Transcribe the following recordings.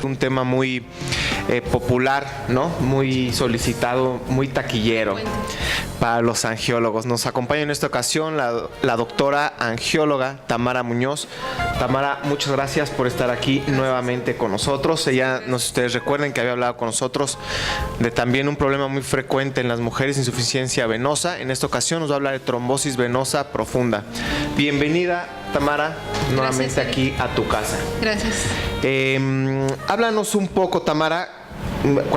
Un tema muy popular, ¿no? Muy solicitado, muy taquillero para los angiólogos. Nos acompaña en esta ocasión la doctora angióloga Tamara Muñoz. Tamara, muchas gracias por estar aquí nuevamente con nosotros. Ella, no sé si ustedes recuerden que había hablado con nosotros de también un problema muy frecuente en las mujeres, insuficiencia venosa. En esta ocasión nos va a hablar de trombosis venosa profunda. Bienvenida, Tamara, nuevamente aquí a tu casa. Gracias. Háblanos un poco, Tamara.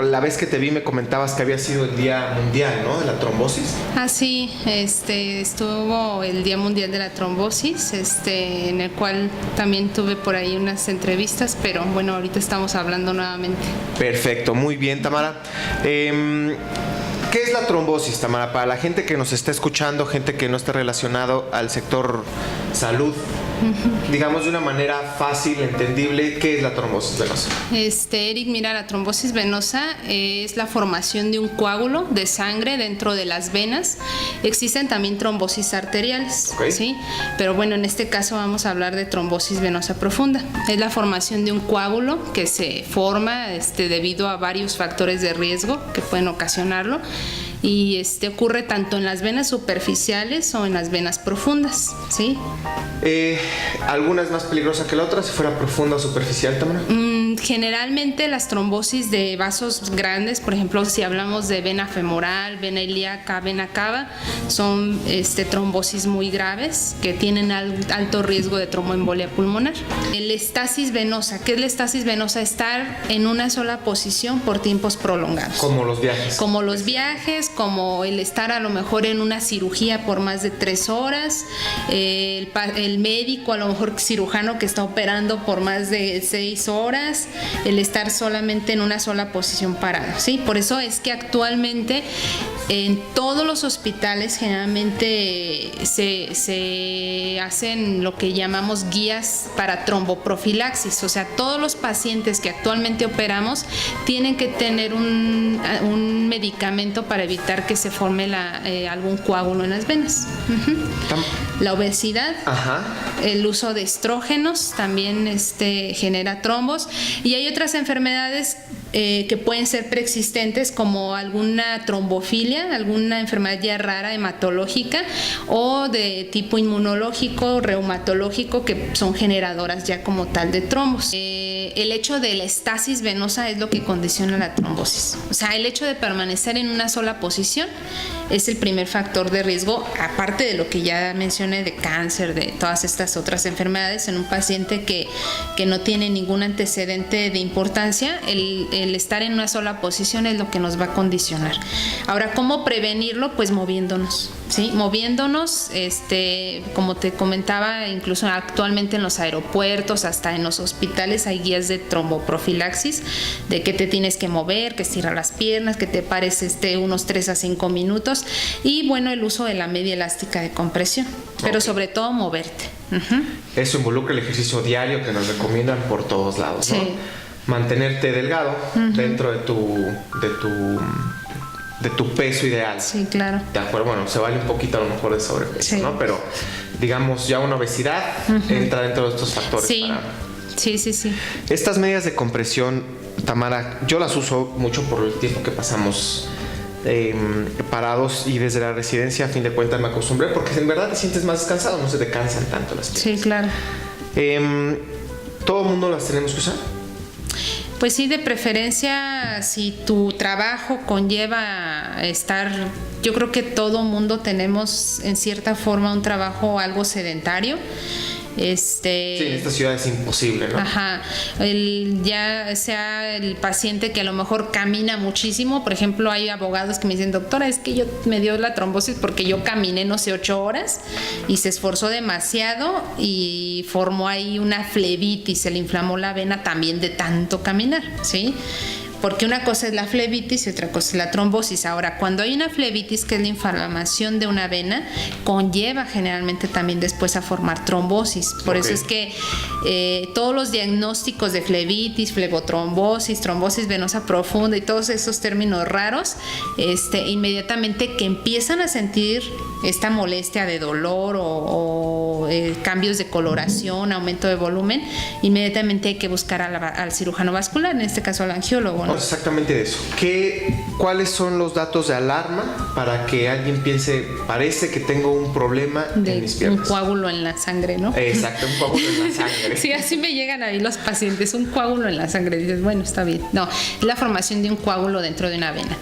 La vez que te vi me comentabas que había sido el Día Mundial, ¿no?, de la trombosis. Ah, sí, estuvo el Día Mundial de la Trombosis, en el cual también tuve por ahí unas entrevistas, pero bueno, ahorita estamos hablando nuevamente. Perfecto, muy bien, Tamara. ¿Qué es la trombosis, Tamara? Para la gente que nos está escuchando, gente que no esté relacionado al sector salud, digamos de una manera fácil, entendible, ¿qué es la trombosis venosa? Eric, mira, la trombosis venosa es la formación de un coágulo de sangre dentro de las venas. Existen también trombosis arteriales, okay, ¿sí? Pero bueno, en este caso vamos a hablar de trombosis venosa profunda. Es la formación de un coágulo que se forma debido a varios factores de riesgo que pueden ocasionarlo. Y ocurre tanto en las venas superficiales o en las venas profundas, ¿sí? ¿Alguna es más peligrosa que la otra, si fuera profunda o superficial, Tamara? Generalmente las trombosis de vasos grandes, por ejemplo, si hablamos de vena femoral, vena ilíaca, vena cava, son trombosis muy graves que tienen alto riesgo de tromboembolia pulmonar. La estasis venosa, ¿qué es la estasis venosa? Estar en una sola posición por tiempos prolongados. Como los viajes. Como los viajes, como el estar a lo mejor en una cirugía por más de 3 horas, el médico, a lo mejor cirujano que está operando por más de 6 horas, el estar solamente en una sola posición parado, ¿sí? Por eso es que actualmente en todos los hospitales generalmente se hacen lo que llamamos guías para tromboprofilaxis, o sea, todos los pacientes que actualmente operamos tienen que tener un medicamento para evitar que se forme algún coágulo en las venas. La obesidad, el uso de estrógenos también genera trombos, y hay otras enfermedades que pueden ser preexistentes, como alguna trombofilia, alguna enfermedad ya rara hematológica, o de tipo inmunológico, reumatológico, que son generadoras ya como tal de trombos. El hecho de la estasis venosa es lo que condiciona la trombosis. O sea, el hecho de permanecer en una sola posición es el primer factor de riesgo, aparte de lo que ya mencioné de cáncer, de todas estas otras enfermedades en un paciente que no tiene ningún antecedente de importancia. El estar en una sola posición es lo que nos va a condicionar. Ahora, ¿cómo prevenirlo? Pues moviéndonos, ¿sí? Moviéndonos, como te comentaba, incluso actualmente en los aeropuertos, hasta en los hospitales hay guías de tromboprofilaxis, de que te tienes que mover, que estirar las piernas, que te pares unos 3 a 5 minutos, y bueno, el uso de la media elástica de compresión, pero sobre todo moverte. Eso involucra el ejercicio diario que nos recomiendan por todos lados, ¿no? Sí. Mantenerte delgado dentro de tu peso ideal. Sí, claro. De acuerdo, bueno, se vale un poquito a lo mejor de sobrepeso, sí, ¿no? Pero digamos ya una obesidad entra dentro de estos factores. Sí. Sí. Estas medias de compresión, Tamara, yo las uso mucho por el tiempo que pasamos parados, y desde la residencia a fin de cuentas me acostumbré, porque en verdad te sientes más descansado, no se te cansan tanto las piernas. Sí, claro. ¿Todo el mundo las tenemos que usar? Pues sí, de preferencia, si tu trabajo conlleva estar, yo creo que todo mundo tenemos en cierta forma un trabajo algo sedentario. Sí, en esta ciudad es imposible, ¿no? Ya sea el paciente que a lo mejor camina muchísimo. Por ejemplo, hay abogados que me dicen: doctora, es que me dio la trombosis porque yo caminé, no sé, 8 horas y se esforzó demasiado y formó ahí una flebitis, se le inflamó la vena también de tanto caminar, ¿sí? porque una cosa es la flebitis y otra cosa es la trombosis. Ahora, cuando hay una flebitis, que es la inflamación de una vena, conlleva generalmente también después a formar trombosis. Por eso es que todos los diagnósticos de flebitis, flebotrombosis, trombosis venosa profunda y todos esos términos raros, inmediatamente que empiezan a sentir esta molestia de dolor o cambios de coloración, aumento de volumen, inmediatamente hay que buscar al cirujano vascular, en este caso al angiólogo, ¿no? Exactamente de eso. ¿Cuáles son los datos de alarma para que alguien piense, parece que tengo un problema en mis piernas? Un coágulo en la sangre, ¿no? Exacto, un coágulo en la sangre. Sí, así me llegan a mí los pacientes, un coágulo en la sangre. Dices, bueno, está bien. No, es la formación de un coágulo dentro de una vena.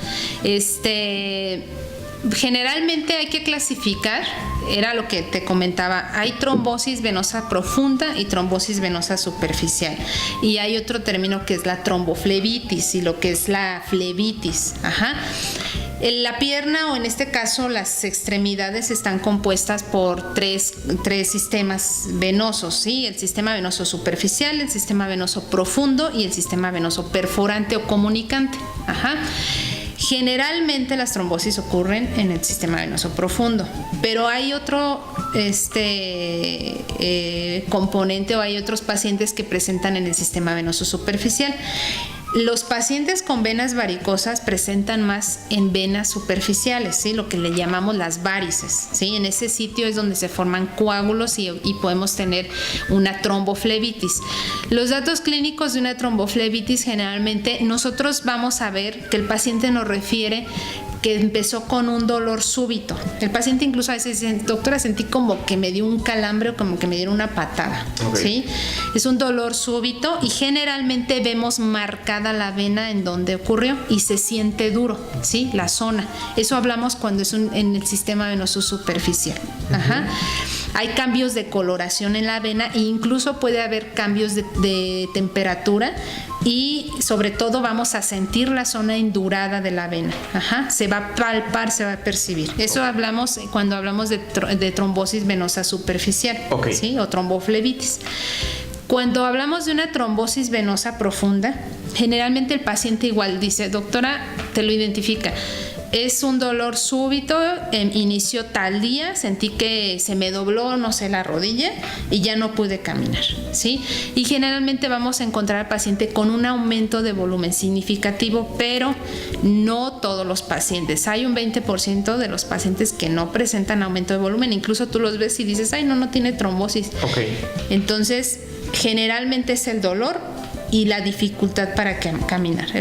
Generalmente hay que clasificar, era lo que te comentaba, hay trombosis venosa profunda y trombosis venosa superficial, y hay otro término que es la tromboflebitis y lo que es la flebitis. En la pierna, o en este caso las extremidades, están compuestas por tres sistemas venosos, ¿sí? El sistema venoso superficial, el sistema venoso profundo y el sistema venoso perforante o comunicante. Generalmente las trombosis ocurren en el sistema venoso profundo, pero hay otro componente, o hay otros pacientes que presentan en el sistema venoso superficial. Los pacientes con venas varicosas presentan más en venas superficiales, ¿sí? Lo que le llamamos las varices, ¿sí? En ese sitio es donde se forman coágulos y podemos tener una tromboflebitis. Los datos clínicos de una tromboflebitis, generalmente nosotros vamos a ver que el paciente nos refiere que empezó con un dolor súbito. El paciente incluso a veces dice, doctora, sentí como que me dio un calambre o como que me dieron una patada. ¿Sí? Es un dolor súbito y generalmente vemos marcada la vena en donde ocurrió y se siente duro, ¿sí? La zona. Eso hablamos cuando es en el sistema venoso superficial. Hay cambios de coloración en la vena e incluso puede haber cambios de temperatura, y sobre todo vamos a sentir la zona endurada de la vena. Se va a palpar, se va a percibir. Eso hablamos cuando hablamos de trombosis venosa superficial, ¿sí? O tromboflebitis. Cuando hablamos de una trombosis venosa profunda, generalmente el paciente igual dice, doctora, te lo identifica. Es un dolor súbito, inició tal día, sentí que se me dobló, no sé, la rodilla y ya no pude caminar, ¿sí? Y generalmente vamos a encontrar al paciente con un aumento de volumen significativo, pero no todos los pacientes. Hay un 20% de los pacientes que no presentan aumento de volumen, incluso tú los ves y dices, ay, no tiene trombosis. Entonces, generalmente es el dolor y la dificultad para caminar.